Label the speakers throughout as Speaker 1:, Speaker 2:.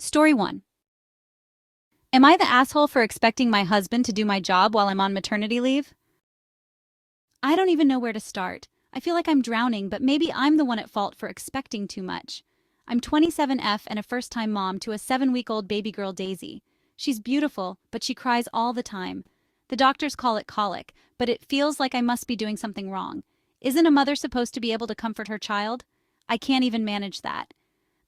Speaker 1: Story 1. Am I the asshole for expecting my husband to do my job while I'm on maternity leave? I don't even know where to start. I feel like I'm drowning, but maybe I'm the one at fault for expecting too much. I'm 27F and a first-time mom to a 7-week-old baby girl Daisy. She's beautiful, but she cries all the time. The doctors call it colic, but it feels like I must be doing something wrong. Isn't a mother supposed to be able to comfort her child? I can't even manage that.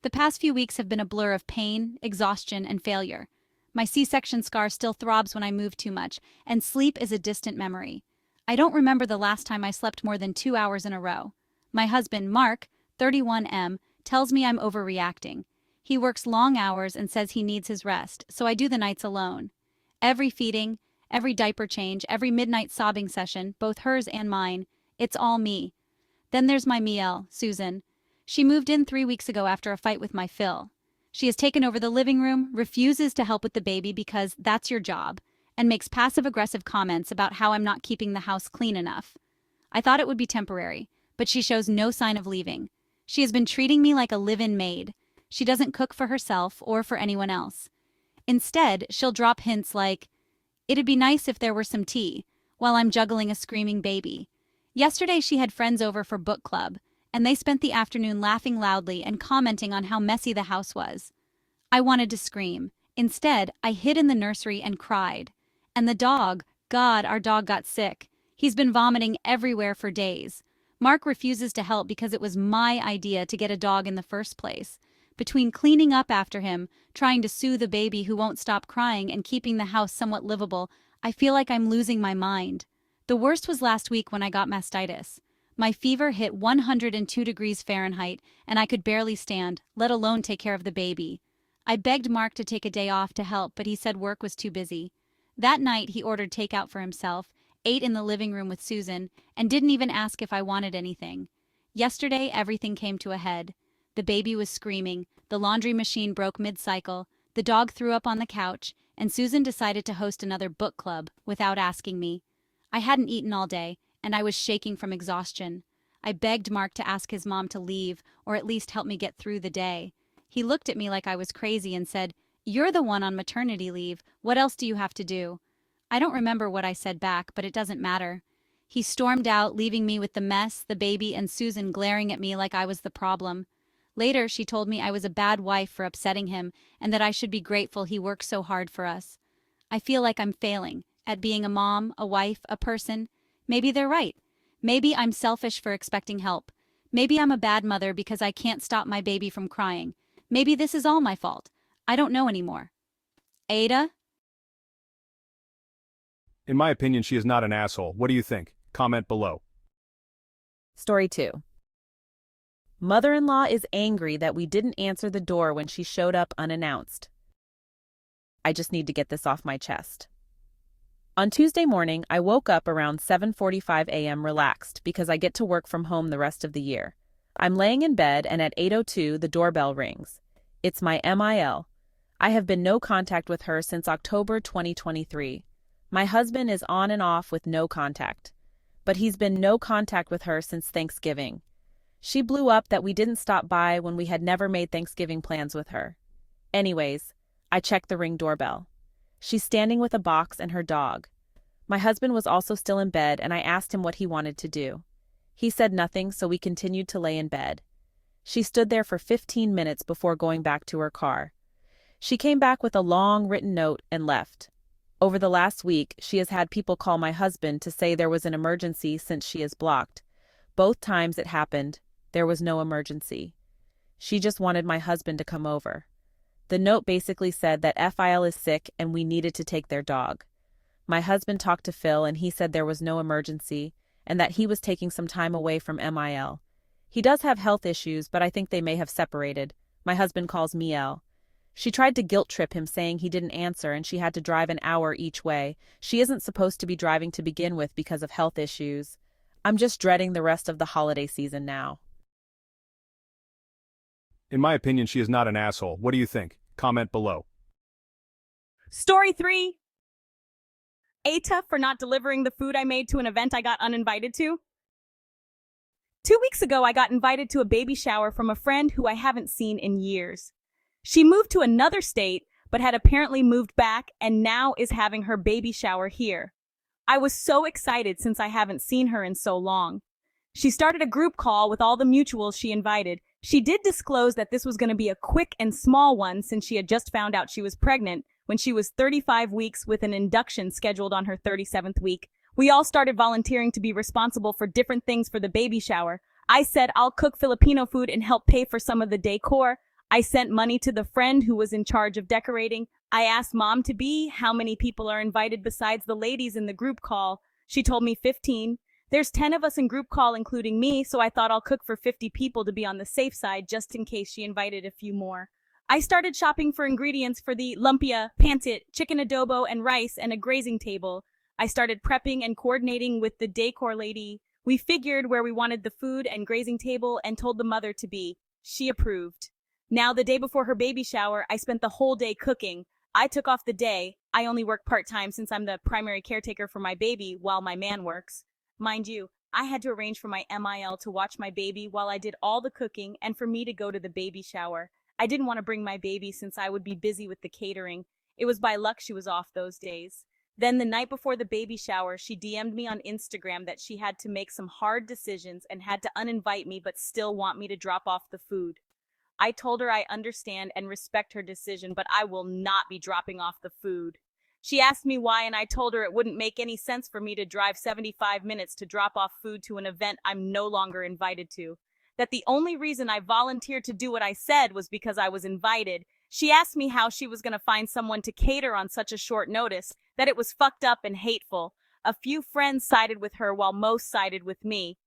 Speaker 1: The past few weeks have been a blur of pain, exhaustion, and failure. My C-section scar still throbs when I move too much, and sleep is a distant memory. I don't remember the last time I slept more than 2 hours in a row. My husband, Mark, 31M, tells me I'm overreacting. He works long hours and says he needs his rest, so I do the nights alone. Every feeding, every diaper change, every midnight sobbing session, both hers and mine, it's all me. Then there's my Miel, Susan. She moved in 3 weeks ago after a fight with my Phil. She has taken over the living room, refuses to help with the baby because that's your job, and makes passive-aggressive comments about how I'm not keeping the house clean enough. I thought it would be temporary, but she shows no sign of leaving. She has been treating me like a live-in maid. She doesn't cook for herself or for anyone else. Instead, she'll drop hints like, "It'd be nice if there were some tea," while I'm juggling a screaming baby. Yesterday she had friends over for book club, and they spent the afternoon laughing loudly and commenting on how messy the house was. I wanted to scream. Instead, I hid in the nursery and cried. And the dog, God, our dog got sick. He's been vomiting everywhere for days. Mark refuses to help because it was my idea to get a dog in the first place. Between cleaning up after him, trying to soothe the baby who won't stop crying, and keeping the house somewhat livable, I feel like I'm losing my mind. The worst was last week when I got mastitis. My fever hit 102 degrees Fahrenheit, and I could barely stand, let alone take care of the baby. I begged Mark to take a day off to help, but he said work was too busy. That night, he ordered takeout for himself, ate in the living room with Susan, and didn't even ask if I wanted anything. Yesterday, everything came to a head. The baby was screaming, the laundry machine broke mid-cycle, the dog threw up on the couch, and Susan decided to host another book club without asking me. I hadn't eaten all day, and I was shaking from exhaustion. I begged Mark to ask his mom to leave, or at least help me get through the day. He looked at me like I was crazy and said, "You're the one on maternity leave. What else do you have to do?" I don't remember what I said back, but it doesn't matter. He stormed out, leaving me with the mess, the baby, and Susan glaring at me like I was the problem. Later, she told me I was a bad wife for upsetting him, and that I should be grateful he worked so hard for us. I feel like I'm failing at being a mom, a wife, a person. Maybe they're right. Maybe I'm selfish for expecting help. Maybe I'm a bad mother because I can't stop my baby from crying. Maybe this is all my fault. I don't know anymore. AITA?
Speaker 2: In my opinion, she is not an asshole. What do you think? Comment below.
Speaker 3: Story 2. Mother-in-law is angry that we didn't answer the door when she showed up unannounced. I just need to get this off my chest. On Tuesday morning, I woke up around 7:45 a.m. relaxed because I get to work from home the rest of the year. I'm laying in bed and at 8:02 the doorbell rings. It's my MIL. I have been no contact with her since October 2023. My husband is on and off with no contact. But he's been no contact with her since Thanksgiving. She blew up that we didn't stop by when we had never made Thanksgiving plans with her. Anyways, I checked the Ring doorbell. She's standing with a box and her dog. My husband was also still in bed, and I asked him what he wanted to do. He said nothing, so we continued to lay in bed. She stood there for 15 minutes before going back to her car. She came back with a long written note and left. Over the last week, she has had people call my husband to say there was an emergency since she is blocked. Both times it happened, there was no emergency. She just wanted my husband to come over. The note basically said that FIL is sick and we needed to take their dog. My husband talked to Phil and he said there was no emergency and that he was taking some time away from MIL. He does have health issues, but I think they may have separated. My husband calls Miel. She tried to guilt trip him saying he didn't answer and she had to drive an hour each way. She isn't supposed to be driving to begin with because of health issues. I'm just dreading the rest of the holiday season now.
Speaker 2: In my opinion, she is not an asshole. What do you think? Comment below.
Speaker 4: Story 3. AITA for not delivering the food I made to an event I got uninvited to. 2 weeks ago, I got invited to a baby shower from a friend who I haven't seen in years. She moved to another state, but had apparently moved back and now is having her baby shower here. I was so excited since I haven't seen her in so long. She started a group call with all the mutuals she invited. She did disclose that this was going to be a quick and small one since she had just found out she was pregnant when she was 35 weeks with an induction scheduled on her 37th week. We all started volunteering to be responsible for different things for the baby shower. I said I'll cook Filipino food and help pay for some of the decor. I sent money to the friend who was in charge of decorating. I asked mom-to-be how many people are invited besides the ladies in the group call. She told me 15. There's 10 of us in group call, including me, so I thought I'll cook for 50 people to be on the safe side just in case she invited a few more. I started shopping for ingredients for the lumpia, pancit, chicken adobo, and rice, and a grazing table. I started prepping and coordinating with the decor lady. We figured where we wanted the food and grazing table and told the mother-to-be. She approved. Now, the day before her baby shower, I spent the whole day cooking. I took off the day. I only work part-time since I'm the primary caretaker for my baby while my man works. Mind you, I had to arrange for my MIL to watch my baby while I did all the cooking and for me to go to the baby shower. I didn't want to bring my baby since I would be busy with the catering. It was by luck she was off those days. Then the night before the baby shower, she DM'd me on Instagram that she had to make some hard decisions and had to uninvite me but still want me to drop off the food. I told her I understand and respect her decision, but I will not be dropping off the food. She asked me why, and I told her it wouldn't make any sense for me to drive 75 minutes to drop off food to an event I'm no longer invited to. That the only reason I volunteered to do what I said was because I was invited. She asked me how she was going to find someone to cater on such a short notice, that it was fucked up and hateful. A few friends sided with her while most sided with me.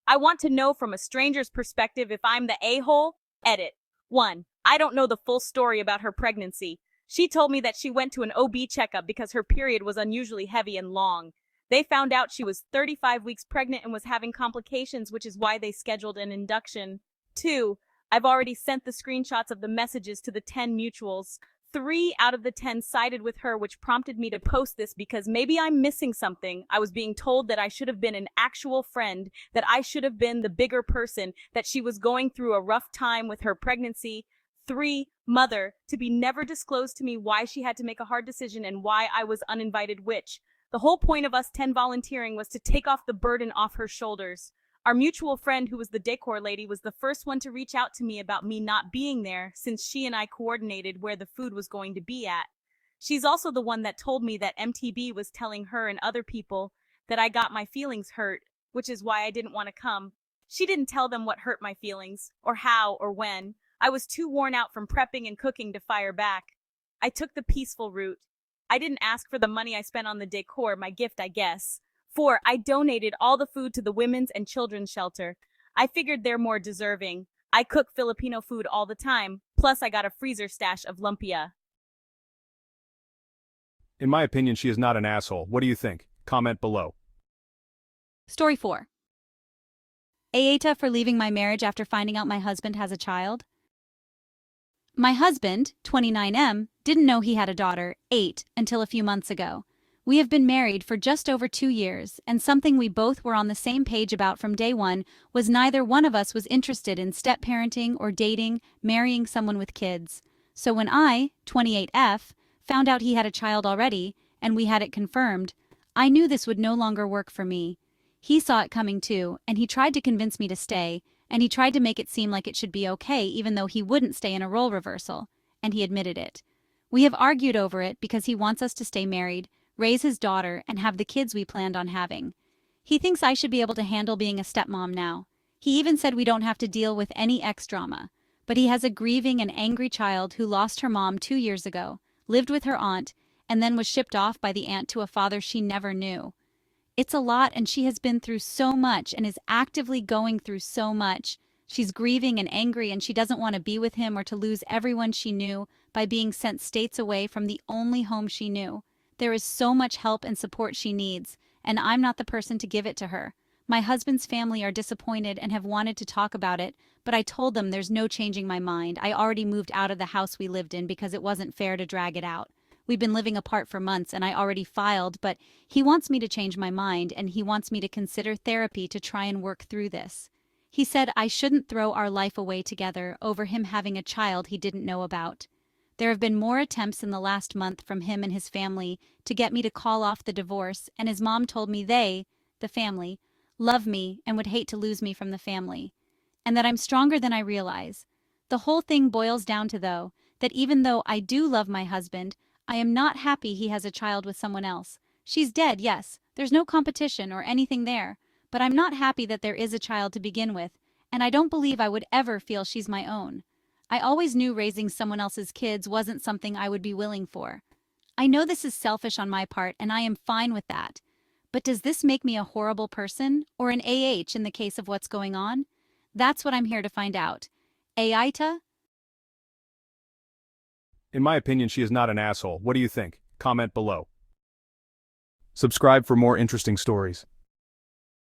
Speaker 4: I want to know from a stranger's perspective if I'm the a-hole? Edit. 1. I don't know the full story about her pregnancy. She told me that she went to an OB checkup because her period was unusually heavy and long. They found out she was 35 weeks pregnant and was having complications, which is why they scheduled an induction. 2. I've already sent the screenshots of the messages to the 10 mutuals. 3 out of the 10 sided with her, which prompted me to post this because maybe I'm missing something. I was being told that I should have been an actual friend, that I should have been the bigger person, that she was going through a rough time with her pregnancy. 3, mother, to be never disclosed to me why she had to make a hard decision and why I was uninvited, which the whole point of us 10 volunteering was to take off the burden off her shoulders. Our mutual friend, who was the decor lady, was the first one to reach out to me about me not being there since she and I coordinated where the food was going to be at. She's also the one that told me that MTB was telling her and other people that I got my feelings hurt, which is why I didn't want to come. She didn't tell them what hurt my feelings, or how, or when. I was too worn out from prepping and cooking to fire back. I took the peaceful route. I didn't ask for the money I spent on the decor, my gift, I guess. 4, I donated all the food to the women's and children's shelter. I figured they're more deserving. I cook Filipino food all the time, plus I got a freezer stash of lumpia.
Speaker 2: In my opinion, she is not an asshole. What do you think? Comment below.
Speaker 1: Story 4. AITA for leaving my marriage after finding out my husband has a child. My husband, 29M, didn't know he had a daughter, 8, until a few months ago. We have been married for just over 2 years, and something we both were on the same page about from day one was neither one of us was interested in step-parenting or dating, marrying someone with kids. So when I, 28F, found out he had a child already, and we had it confirmed, I knew this would no longer work for me. He saw it coming too, and he tried to convince me to stay, and he tried to make it seem like it should be okay even though he wouldn't stay in a role reversal, and he admitted it. We have argued over it because he wants us to stay married, raise his daughter, and have the kids we planned on having. He thinks I should be able to handle being a stepmom now. He even said we don't have to deal with any ex-drama. But he has a grieving and angry child who lost her mom 2 years ago, lived with her aunt, and then was shipped off by the aunt to a father she never knew. It's a lot, and she has been through so much and is actively going through so much. She's grieving and angry, and she doesn't want to be with him or to lose everyone she knew by being sent states away from the only home she knew. There is so much help and support she needs, and I'm not the person to give it to her. My husband's family are disappointed and have wanted to talk about it, but I told them there's no changing my mind. I already moved out of the house we lived in because it wasn't fair to drag it out. We've been living apart for months and I already filed, but he wants me to change my mind and he wants me to consider therapy to try and work through this. He said I shouldn't throw our life away together over him having a child he didn't know about. There have been more attempts in the last month from him and his family to get me to call off the divorce, and his mom told me they, the family, love me and would hate to lose me from the family. And that I'm stronger than I realize. The whole thing boils down to, though, that even though I do love my husband, I am not happy he has a child with someone else. She's dead, yes, there's no competition or anything there, but I'm not happy that there is a child to begin with, and I don't believe I would ever feel she's my own. I always knew raising someone else's kids wasn't something I would be willing for. I know this is selfish on my part, and I am fine with that. But does this make me a horrible person, or an AH in the case of what's going on? That's what I'm here to find out. AITA?
Speaker 2: In my opinion, she is not an asshole. What do you think? Comment below. Subscribe for more interesting stories.